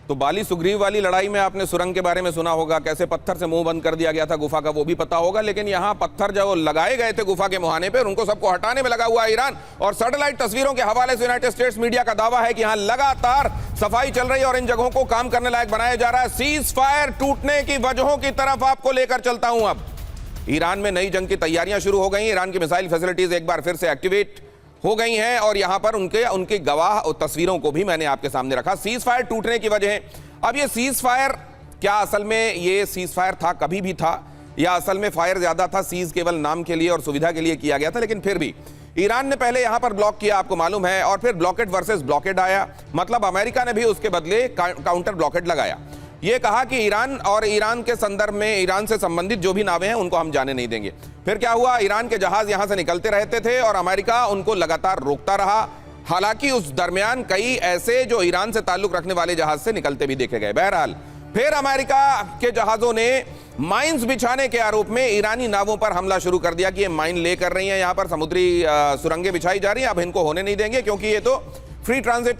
तो बाली सुग्रीव वाली लड़ाई में आपने सुरंग के बारे में सुना होगा, कैसे पत्थर से मुंह बंद कर दिया गया था गुफा का, वो भी पता होगा। लेकिन यहां पत्थर जो लगाए गए थे गुफा के मुहाने पे, उनको सबको हटाने में लगा हुआ है ईरान। और सैटेलाइट तस्वीरों के हवाले से यूनाइटेड स्टेट्स मीडिया का दावा है कि यहां लगातार सफाई चल रही है और इन जगहों को काम करने लायक बनाया जा रहा है। सीज फायर टूटने की वजहों की तरफ आपको लेकर चलता हूं। अब ईरान में नई जंग की तैयारियां शुरू हो गई। ईरान की मिसाइल फैसिलिटीज एक बार फिर से एक्टिवेट हो गई हैं और यहां पर उनके गवाह और तस्वीरों को भी मैंने आपके सामने रखा। सीज फायर टूटने की वजह, अब ये सीज फायर क्या असल में ये सीज फायर था, कभी भी था, या असल में फायर ज्यादा था, सीज केवल नाम के लिए और सुविधा के लिए किया गया था। लेकिन फिर भी ईरान ने पहले यहां पर ब्लॉक किया, आपको मालूम है, और फिर ब्लॉकेड वर्सेस ब्लॉकेड आया, मतलब अमेरिका ने भी उसके बदले काउंटर ब्लॉकेड लगाया। ये कहा कि ईरान और ईरान के संदर्भ में ईरान से संबंधित जो भी नावें हैं उनको हम जाने नहीं देंगे। फिर क्या हुआ, ईरान के जहाज यहां से निकलते रहते थे और अमेरिका उनको लगातार रोकता रहा। हालांकि उस दरमियान कई ऐसे जो ईरान से ताल्लुक रखने वाले जहाज से निकलते भी देखे गए। बहरहाल फिर अमेरिका के जहाजों ने माइंस बिछाने के आरोप में ईरानी नावों पर हमला शुरू कर दिया कि ये माइन ले कर रही हैं, यहां पर समुद्री सुरंगें बिछाई जा रही हैं, अब इनको होने नहीं देंगे क्योंकि ये तो फ्री ट्रांजिट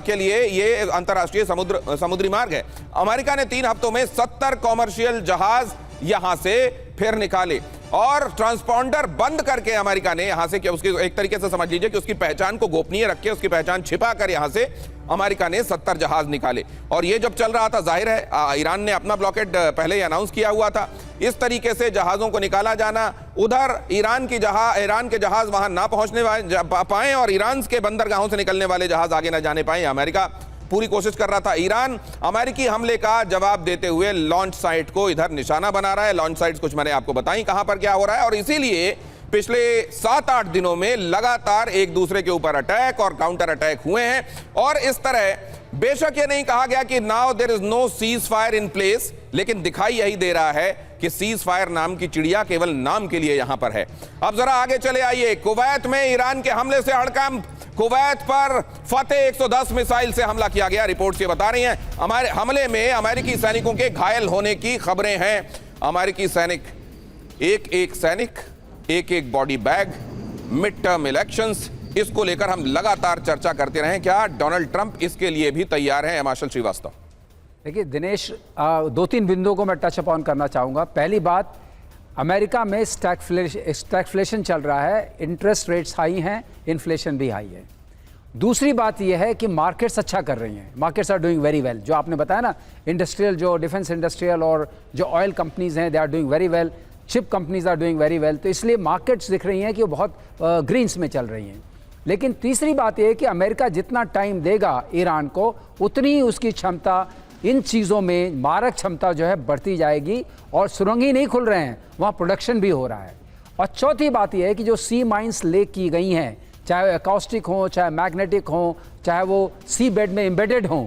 के लिए ये अंतर्राष्ट्रीय समुद्री मार्ग है। अमेरिका ने 3 हफ्तों में 70 कॉमर्शियल जहाज यहां से फिर निकाले और ट्रांसपॉन्डर बंद करके अमेरिका ने यहां से, क्या उसकी एक तरीके से समझ लीजिए कि उसकी पहचान को गोपनीय रख के, उसकी पहचान छिपा कर यहां से अमेरिका ने 70 जहाज निकाले। और ये जब चल रहा था, जाहिर है ईरान ने अपना ब्लॉकेड पहले ही अनाउंस किया हुआ था। इस तरीके से जहाजों को निकाला जाना, उधर ईरान के जहाज वहां ना पहुंचने पाए और ईरान के बंदरगाहों से निकलने वाले जहाज आगे ना जाने पाए, अमेरिका पूरी कोशिश कर रहा था। ईरान अमेरिकी हमले का जवाब देते हुए लॉन्च साइट को इधर निशाना बना रहा है। लॉन्च साइट्स कुछ मैंने आपको बताई कहां पर क्या हो रहा है, और इसीलिए पिछले 7-8 दिनों में लगातार एक दूसरे के ऊपर अटैक और काउंटर अटैक हुए हैं। और इस तरह बेशक ये नहीं कहा गया कि now there is no ceasefire in place, लेकिन दिखाई यही दे रहा है कि सीज फायर नाम की चिड़िया केवल नाम के लिए यहां पर है। अब जरा आगे चले आइए। कुवैत में ईरान के हमले से हड़कंप, कुवैत पर फतेह 110 मिसाइल से हमला किया गया। रिपोर्ट्स ये बता रही हैं हमारे हमले में अमेरिकी सैनिकों के घायल होने की खबरें हैं। अमेरिकी सैनिक एक एक body bag, mid term elections, इसको लेकर हम लगातार चर्चा करते रहे। क्या डोनाल्ड ट्रंप इसके लिए भी तैयार हैं? हिमाचल श्रीवास्तव। देखिए दिनेश, 2-3 बिंदुओं को मैं टच अपॉन करना चाहूँगा। पहली बात, अमेरिका में स्टैगफ्लेशन चल रहा है, इंटरेस्ट रेट्स हाई हैं, इन्फ्लेशन भी हाई है। दूसरी बात यह है कि मार्केट्स अच्छा कर रही हैं, markets are doing very well. जो आपने बताया ना, इंडस्ट्रियल, जो डिफेंस इंडस्ट्रियल और जो ऑयल कंपनीज हैं, they are doing very well, chip companies are doing very well. तो इसलिए मार्केट्स दिख रही हैं कि वो बहुत ग्रीन्स में चल रही हैं। लेकिन तीसरी बात यह है कि अमेरिका जितना टाइम देगा ईरान को, उतनी ही उसकी क्षमता इन चीज़ों में, मारक क्षमता जो है बढ़ती जाएगी। और सुरंग ही नहीं खुल रहे हैं, वहाँ प्रोडक्शन भी हो रहा है। और चौथी बात यह है कि जो सी माइंस ले की गई हैं, चाहे एकॉस्टिक हों, चाहे मैग्नेटिक हों, चाहे वो सी बेड में एम्बेडेड हों,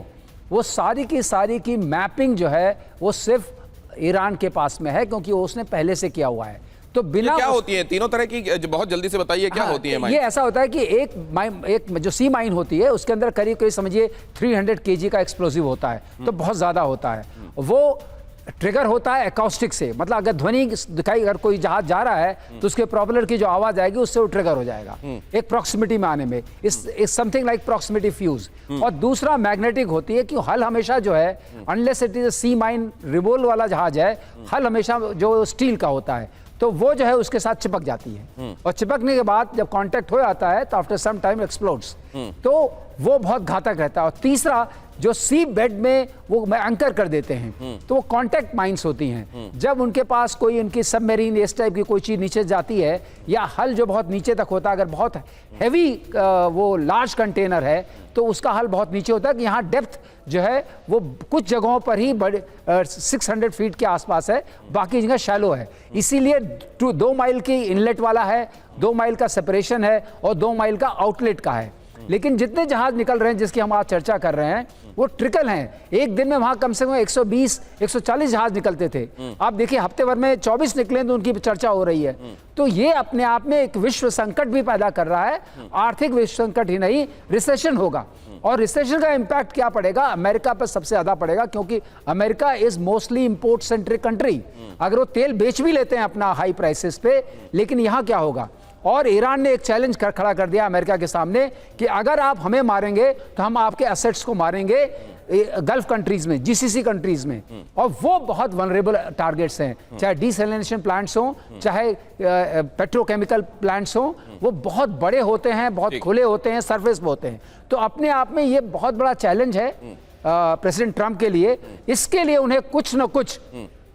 वो सारी की मैपिंग जो है वो सिर्फ ईरान के पास में है, क्योंकि वो उसने पहले से किया हुआ है। तो बिना क्या होती है तीनों तरह की, बहुत जल्दी से बताइए क्या होती है माइन? ये ऐसा होता है कि एक जो सी माइन होती है उसके अंदर करीब समझिए 300 kg का एक्सप्लोसिव होता है, तो बहुत ज़्यादा होता है। वो ट्रिगर होता है एकॉस्टिक से, मतलब अगर ध्वनि दिखाई, अगर कोई जहाज जा रहा है तो उसके प्रोपेलर की जो आवाज़ आएगी उससे वो ट्रिगर हो जाएगा एक प्रॉक्सिमिटी में आने में। इस समथिंग लाइक प्रॉक्सिमिटी फ्यूज। और दूसरा मैग्नेटिक होती है कि हल हमेशा जो है, unless it is a sea mine revolve वाला जहाज है, हल हमेशा जो स्टील का होता है, तो वो जो है उसके साथ चिपक जाती है। और चिपकने के बाद जब कांटेक्ट हो जाता है तो आफ्टर सम टाइम एक्सप्लोड्स, तो वो बहुत घातक रहता है। और तीसरा, जो सी बेड में वो एंकर कर देते हैं, तो वो कांटेक्ट माइंस होती हैं। जब उनके पास कोई उनकी सबमरीन इस टाइप की कोई चीज़ नीचे जाती है, या हल जो बहुत नीचे तक होता है, अगर बहुत हैवी वो लार्ज कंटेनर है तो उसका हल बहुत नीचे होता है कि यहाँ डेप्थ जो है वो कुछ जगहों पर ही बड़े 600 फीट के आसपास है, बाकी जगह शैलो है। इसीलिए 2 माइल की इनलेट वाला है, 2 माइल का सेपरेशन है और 2 माइल का आउटलेट का है। लेकिन जितने जहाज निकल रहे हैं जिसकी हम आज चर्चा कर रहे हैं, वो ट्रिकल हैं। एक दिन में वहां कम से कम 120-140 जहाज निकलते थे। आप देखिए हफ्ते भर में 24 निकले तो उनकी चर्चा हो रही है। तो ये अपने आप में एक विश्व संकट भी पैदा कर रहा है। आर्थिक विश्व संकट ही नहीं, रिसेशन होगा। और रिसेशन का इम्पैक्ट क्या पड़ेगा? अमेरिका पर सबसे ज्यादा पड़ेगा, क्योंकि America is mostly import centric country. अगर वो तेल बेच भी लेते हैं अपना हाई प्राइसेस पे, लेकिन यहाँ क्या होगा? और ईरान ने एक चैलेंज खड़ा कर दिया अमेरिका के सामने कि अगर आप हमें मारेंगे तो हम आपके एसेट्स को मारेंगे गल्फ कंट्रीज में, जीसीसी कंट्रीज में। और वो बहुत वनरेबल टारगेट्स हैं, चाहे डिसैलिनेशन प्लांट्स हों, चाहे पेट्रोकेमिकल प्लांट्स हों, वो बहुत बड़े होते हैं, बहुत खुले होते हैं, सरफेस पे होते हैं। तो अपने आप में ये बहुत बड़ा चैलेंज है प्रेसिडेंट ट्रंप के लिए। इसके लिए उन्हें कुछ न कुछ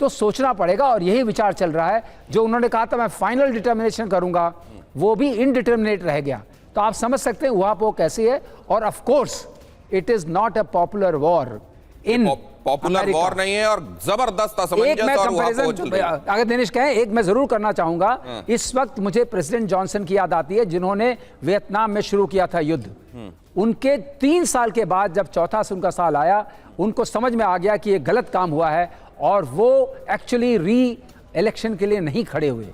तो सोचना पड़ेगा, और यही विचार चल रहा है। जो उन्होंने कहा था मैं फाइनल डिटर्मिनेशन करूंगा, वो भी इनडिटर्मिनेट रह गया। तो आप समझ सकते हैं वहां पर वो कैसी है। और of course it is not a popular war in popular war नहीं है, और जबरदस्त असमंजस और वहां चल रही है। अगर दिनेश कहें, एक मैं जरूर करना चाहूंगा। इस वक्त मुझे प्रेसिडेंट जॉनसन की याद आती है, जिन्होंने वियतनाम में शुरू किया था युद्ध। उनके 3 साल के बाद जब चौथा उनका साल आया, उनको समझ में आ गया कि ये गलत काम हुआ है, और वो एक्चुअली री इलेक्शन के लिए नहीं खड़े हुए।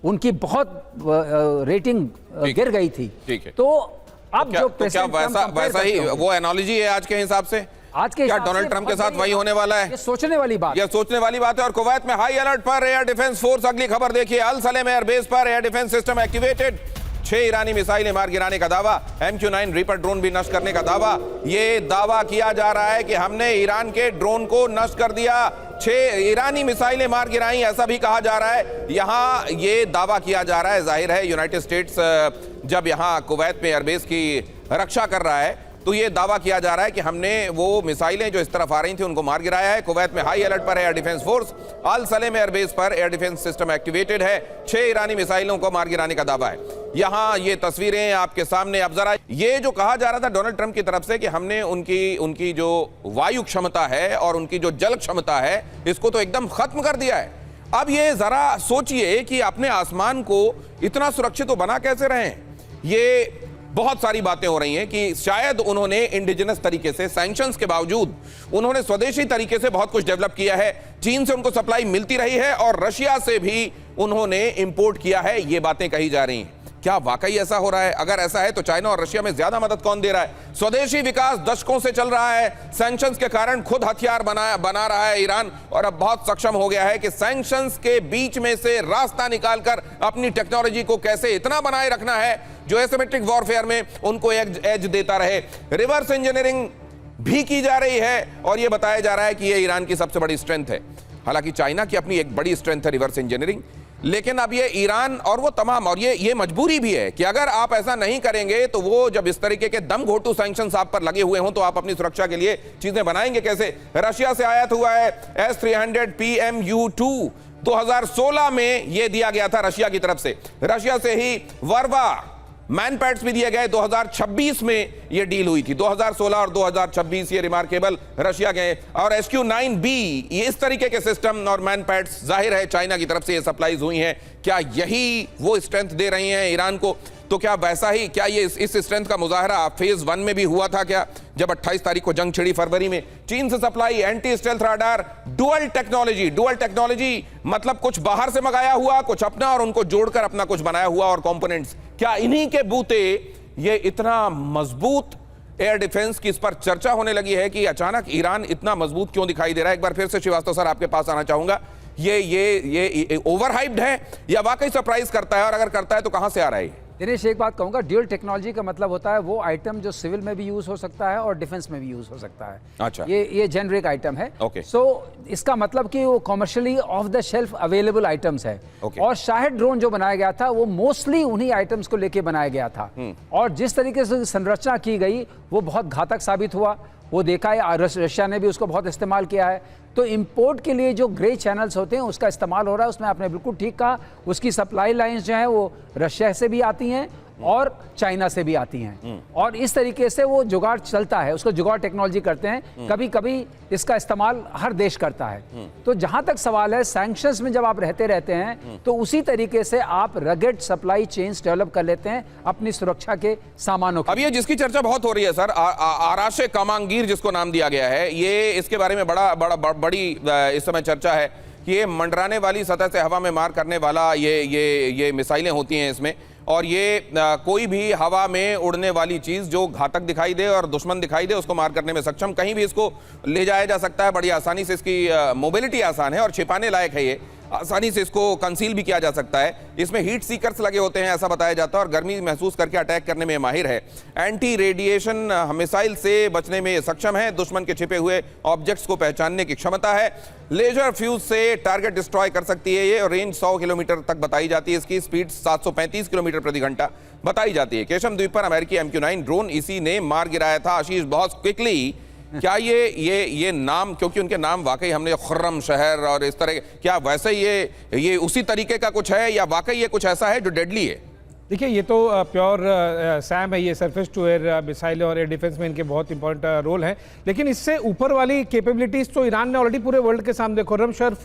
उनकी बहुत रेटिंग गिर गई थी। तो अब जो क्या वैसा ही वो एनालॉजी है आज के हिसाब से? आज के क्या डोनाल्ड ट्रंप के साथ वही होने वाला है? ये सोचने वाली बात, ये सोचने वाली बात है। और कुवैत में हाई अलर्ट पर एयर डिफेंस फोर्स। अगली खबर देखिए, अल सलेम एयरबेस पर एयर डिफेंस सिस्टम एक्टिवेटेड। 6 ईरानी मिसाइलें मार गिराने का दावा, MQ-9 रीपर ड्रोन भी नष्ट करने का दावा। ये दावा किया जा रहा है कि हमने ईरान के ड्रोन को नष्ट कर दिया, 6 ईरानी मिसाइलें मार गिराई, ऐसा भी कहा जा रहा है। यहां ये दावा किया जा रहा है। जाहिर है यूनाइटेड स्टेट्स जब यहां कुवैत में एयरबेस की रक्षा कर रहा है, तो ये दावा किया जा रहा है कि हमने वो मिसाइलें जो इस तरफ आ रही थी उनको मार गिराया है। कुवैत में हाई अलर्ट पर एयर डिफेंस फोर्स। अल सलेम एयरबेस पर एयर डिफेंस सिस्टम एक्टिवेटेड है। 6 ईरानी मिसाइलों को मार गिराने का दावा है। यहां ये तस्वीरें आपके सामने। अब जरा ये जो कहा जा रहा था डोनाल्ड ट्रंप की तरफ से कि हमने उनकी जो वायु क्षमता है और उनकी जो जल क्षमता है, इसको तो एकदम खत्म कर दिया है। अब ये जरा सोचिए कि अपने आसमान को इतना सुरक्षित तो बना कैसे रहे। ये बहुत सारी बातें हो रही हैं कि शायद उन्होंने इंडिजिनस तरीके से, सैंक्शंस के बावजूद उन्होंने स्वदेशी तरीके से बहुत कुछ डेवलप किया है। चीन से उनको सप्लाई मिलती रही है और रशिया से भी उन्होंने इंपोर्ट किया है, ये बातें कही जा रही हैं। क्या वाकई ऐसा हो रहा है? अगर ऐसा है तो चाइना और रशिया में ज्यादा मदद कौन दे रहा है? स्वदेशी विकास दशकों से चल रहा है, सैंक्शंस के कारण खुद हथियार बना रहा है ईरान, और अब बहुत सक्षम हो गया है कि सैंक्शंस के बीच में से रास्ता निकालकर अपनी टेक्नोलॉजी को कैसे इतना बनाए रखना है जो एसिमेट्रिक वॉरफेयर में उनको एज देता रहे। रिवर्स इंजीनियरिंग भी की जा रही है और यह बताया जा रहा है कि यह ईरान की सबसे बड़ी स्ट्रेंथ है। हालांकि चाइना की अपनी एक बड़ी स्ट्रेंथ है रिवर्स इंजीनियरिंग, लेकिन अब ये ईरान और वो तमाम, और ये मजबूरी भी है कि अगर आप ऐसा नहीं करेंगे तो वो जब इस तरीके के दम घोटू सैंक्शंस आप पर लगे हुए हों तो आप अपनी सुरक्षा के लिए चीजें बनाएंगे कैसे? रशिया से आयात हुआ है S-300 PMU-2, 2016 में यह दिया गया था रशिया की तरफ से। रशिया से ही वर्वा मैनपैड्स भी दिए गए, 2026 में यह डील हुई थी। 2016 और 2026 ये रिमार्केबल रशिया के। और SQ-9B, ये इस तरीके के सिस्टम और मैनपैड्स जाहिर है चाइना की तरफ से ये सप्लाईज हुई हैं। क्या यही वो स्ट्रेंथ दे रही हैं ईरान को? तो क्या वैसा ही, क्या ये इस स्ट्रेंथ का मुजाहरा फेज 1 में भी हुआ था क्या, जब 28 तारीख को जंग छिड़ी फरवरी में? चीन से supply, anti stealth radar, dual technology मतलब कुछ बाहर से मंगाया हुआ, कुछ अपना, और उनको जोड़कर अपना कुछ बनाया हुआ और कंपोनेंट्स। क्या इन्हीं के बूते ये इतना मजबूत एयर डिफेंस की इस पर चर्चा होने लगी है कि अचानक ईरान इतना मजबूत क्यों दिखाई दे रहा है? एक बार फिर से श्रीवास्तव सर आपके पास आना चाहूंगा। ये ओवरहाइप्ड है या वाकई सरप्राइज करता है, और अगर करता है तो कहां से आ रहा है? दिनेश, एक बात कहूंगा, ड्यूअल टेक्नोलॉजी का मतलब होता है वो आइटम जो सिविल में भी यूज हो सकता है और डिफेंस में भी यूज हो सकता है। अच्छा। ये जेनरिक आइटम है। ओके। सो इसका मतलब कि वो commercially of the shelf available items है। ओके। और शाहिद ड्रोन जो बनाया गया था वो मोस्टली उन्हीं आइटम्स को लेके बनाया गया था, और जिस तरीके से संरचना की गई वो बहुत घातक साबित हुआ। वो देखा है, रशिया ने भी उसको बहुत इस्तेमाल किया है। तो इंपोर्ट के लिए जो ग्रे चैनल्स होते हैं उसका इस्तेमाल हो रहा है। उसमें आपने बिल्कुल ठीक कहा, उसकी सप्लाई लाइंस जो हैं वो रशिया से भी आती हैं और चाइना से भी आती हैं, और इस तरीके से वो जुगाड़ चलता है, उसको जुगाड़ टेक्नोलॉजी करते हैं। कभी कभी इसका इस्तेमाल हर देश करता है। तो जहां तक सवाल है, सैंक्शंस में जब आप रहते हैं तो उसी तरीके से आप रगेड सप्लाई चेन्स डेवलप कर लेते हैं अपनी सुरक्षा के सामानों की। अब ये जिसकी चर्चा बहुत हो रही है सर, आराशे कामांगीर जिसको नाम दिया गया है, ये इसके बारे में बड़ी इस समय चर्चा है कि ये मंडराने वाली, सतह से हवा में मार करने वाला ये मिसाइलें होती हैं इसमें, और ये कोई भी हवा में उड़ने वाली चीज जो घातक दिखाई दे और दुश्मन दिखाई दे उसको मार करने में सक्षम, कहीं भी इसको ले जाया जा सकता है बड़ी आसानी से। इसकी मोबिलिटी आसान है और छिपाने लायक है, ये आसानी से इसको कंसील भी किया जा सकता है। इसमें हीट सीकर्स लगे होते हैं ऐसा बताया जाता है, और गर्मी महसूस करके अटैक करने में माहिर है। एंटी रेडिएशन मिसाइल से बचने में सक्षम है, दुश्मन के छिपे हुए ऑब्जेक्ट्स को पहचानने की क्षमता है, लेजर फ्यूज से टारगेट डिस्ट्रॉय कर सकती है ये, और रेंज 100 किलोमीटर तक बताई जाती है। इसकी स्पीड 735 किलोमीटर प्रति घंटा बताई जाती है। केशम द्वीप पर अमेरिकी MQ-9 ड्रोन इसी ने मार गिराया था आशीष बहुत क्विकली। क्या ये नाम, क्योंकि उनके नाम वाकई हमने खुर्रम शहर और इस तरह, क्या वैसे ये उसी तरीके का कुछ है या वाकई ये कुछ ऐसा है जो डेडली है? देखिए, ये तो प्योर सैम है, ये सरफेस टू एयर मिसाइल और एयर डिफेंस में इनके बहुत इंपॉर्टेंट रोल है। लेकिन इससे ऊपर वाली कैपेबिलिटीज तो ईरान ने ऑलरेडी पूरे वर्ल्ड के सामने, खुर्रम शहर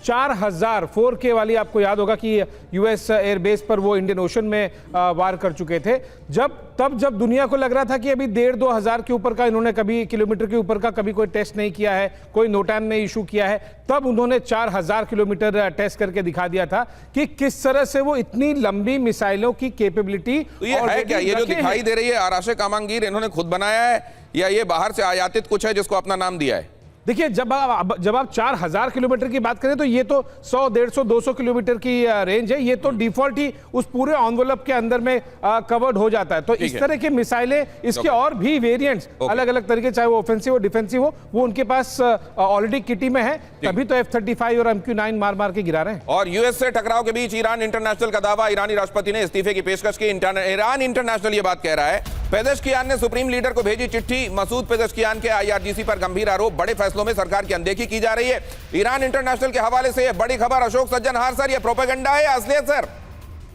4000 4K वाली, आपको याद होगा कि US एयरबेस पर वो इंडियन ओशन में वार कर चुके थे। जब दुनिया को लग रहा था कि अभी 1,500-2 हज़ार के ऊपर का इन्होंने कभी किलोमीटर के ऊपर का कभी कोई टेस्ट नहीं किया है, कोई नोटैम नहीं इशू किया है, तब उन्होंने 4000 किलोमीटर टेस्ट करके दिखा दिया था कि किस तरह से वो इतनी लंबी मिसाइलों की कैपेबिलिटी। तो ये है क्या, ये जो दिखाई दे रही है आराशे कामांगीर, इन्होंने खुद बनाया है या ये बाहर से आयातित कुछ है जिसको अपना नाम दिया है? देखिए, जब आप 4000 किलोमीटर की बात करें तो ये तो 100, 150, 200 किलोमीटर की रेंज है। ये तो डिफॉल्ट ही उस पूरे एनवेलप के अंदर में कवर्ड हो जाता है। तो इस तरह की मिसाइलें, इसके और भी वेरिएंट्स अलग अलग तरीके, चाहे वो ऑफेंसिव और डिफेंसिव हो, वो उनके पास ऑलरेडी किटी में है। तभी तो F-35 और MQ-9 मार के गिरा रहे हैं। और US से टकराव के बीच ईरान इंटरनेशनल का दावा, ईरानी राष्ट्रपति ने इस्तीफे की पेशकश की। ईरान इंटरनेशनल ये बात कह रहा है। पेजेश्कियान ने सुप्रीम लीडर को भेजी चिट्ठी, मसूद पेजेश्कियान के IRGC पर गंभीर आरोप, बड़े फैसलों में सरकार की अनदेखी की जा रही है। ईरान इंटरनेशनल के हवाले से बड़ी खबर, अशोक सज्जनहार सर, ये प्रोपेगेंडा है या असलियत सर?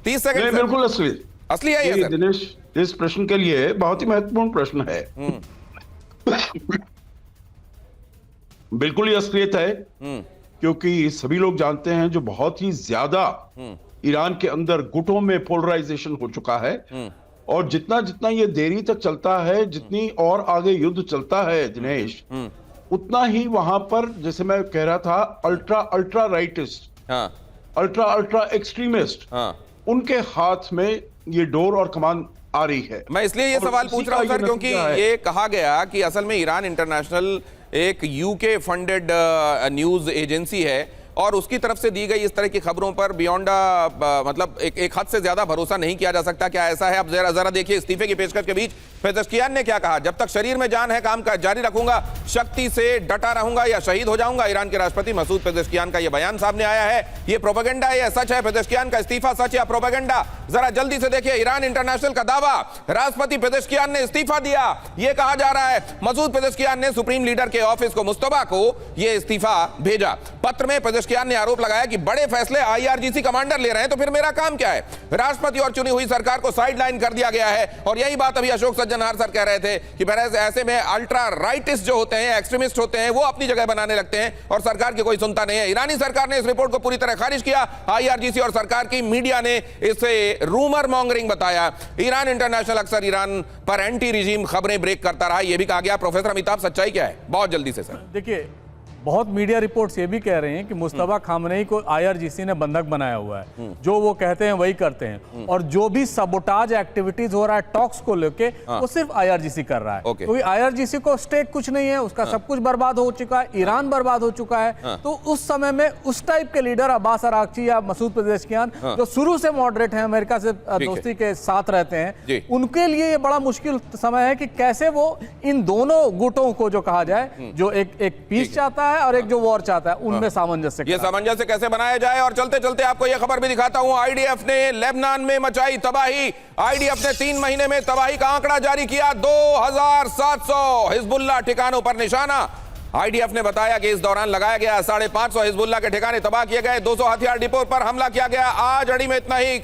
30 सेकंड। बिल्कुल असली है ये सर? दिनेश, इस प्रश्न के लिए बहुत ही महत्वपूर्ण प्रश्न है। बिल्कुल ही असलियत है, क्योंकि सभी लोग जानते हैं जो बहुत ही ज्यादा ईरान के अंदर गुटों में पोलराइजेशन हो चुका है। और जितना जितना ये देरी तक चलता है, जितनी और आगे युद्ध चलता है दिनेश, उतना ही वहां पर, जैसे मैं कह रहा था, अल्ट्रा अल्ट्रा राइटिस्ट, हाँ अल्ट्रा अल्ट्रा एक्सट्रीमिस्ट, हाँ। उनके हाथ में ये डोर और कमान आ रही है। मैं इसलिए ये और सवाल इसी पूछ रहा हूं का सर, ये क्योंकि नतीजा है। ये कहा गया कि असल में ईरान इंटरनेशनल एक यूके फंडेड न्यूज एजेंसी है और उसकी तरफ से दी गई इस तरह की खबरों पर बियॉन्ड मतलब एक हद से ज्यादा भरोसा नहीं किया जा सकता। क्या ऐसा है? अब जरा देखिए इस्तीफे की पेशकश के बीच पेजेश्कियान ने क्या कहा, जब तक शरीर में जान है काम का जारी रखूंगा, शक्ति से डटा रहूंगा या शहीद हो जाऊंगा। ईरान के राष्ट्रपति मसूद पेजेश्कियान का यह बयान सामने आया है। ये प्रोपेगेंडा है या सच है? पेजेश्कियान का इस्तीफा सच या प्रोपेगेंडा? जरा जल्दी से देखिए। ईरान इंटरनेशनल का दावा, राष्ट्रपति पेजेश्कियान ने इस्तीफा दिया, यह कहा जा रहा है। मसूद पेजेश्कियान ने सुप्रीम लीडर के ऑफिस को, मुस्तफा को, यह इस्तीफा भेजा। पत्र में पेजेश्कियान ने आरोप लगाया कि बड़े फैसले आईआरजीसी कमांडर ले रहे हैं, तो फिर मेरा काम क्या है? राष्ट्रपति और चुनी हुई सरकार को साइडलाइन कर दिया गया है। और यही बात अभी अशोक सज्जनहार सर कह रहे थे कि ऐसे में अल्ट्रा राइटिस्ट जो होते हैं, एक्सट्रीमिस्ट होते हैं, वो अपनी जगह बनाने लगते हैं और सरकार की कोई सुनता नहीं है। ईरानी सरकार ने इस रिपोर्ट को पूरी तरह खारिज किया। आईआरजीसी और सरकार की मीडिया ने इसे रूमर मॉन्गरिंग बताया। ईरान इंटरनेशनल अक्सर ईरान पर एंटी रिजीम खबरें ब्रेक करता रहा, यह भी कहा गया। प्रोफेसर अमिताभ, सच्चाई क्या है? बहुत जल्दी से सर। देखिए, बहुत मीडिया रिपोर्ट्स ये भी कह रहे हैं कि मुस्तफा खामनेई को आईआरजीसी ने बंधक बनाया हुआ है, जो वो कहते हैं वही करते हैं, और जो भी सबोटाज एक्टिविटीज हो रहा है टॉक्स को लेके, वो सिर्फ आईआरजीसी कर रहा है। क्योंकि आईआरजीसी को स्टेक कुछ नहीं है, उसका सब कुछ बर्बाद हो चुका है, ईरान बर्बाद हो चुका है। तो उस समय में उस टाइप के लीडर अब्बास अरागची या मसूद पेजेश्कियान, जो शुरू से मॉडरेट हैं, अमेरिका से दोस्ती के साथ रहते हैं, उनके लिए ये बड़ा मुश्किल समय है कि कैसे वो इन दोनों गुटों को, जो कहा जाए, जो एक पीस चाहता है और एक जो वॉर चाहता है, उनमें सामंजस्य, ये सामंजस्य कैसे बनाया जाए। और चलते चलते आपको यह खबर भी दिखाता हूं, आईडीएफ ने लेबनान में मचाई तबाही। आईडीएफ ने 3 महीने में तबाही का आंकड़ा जारी किया, 2700 हिजबुल्लाह ठिकानों पर निशाना। आईडीएफ ने बताया कि इस दौरान लगाया गया 550 हिजबुल्लाह के ठिकाने तबाह किए गए, 200 हथियार डिपो पर हमला किया गया। आज अड़ी में इतना ही।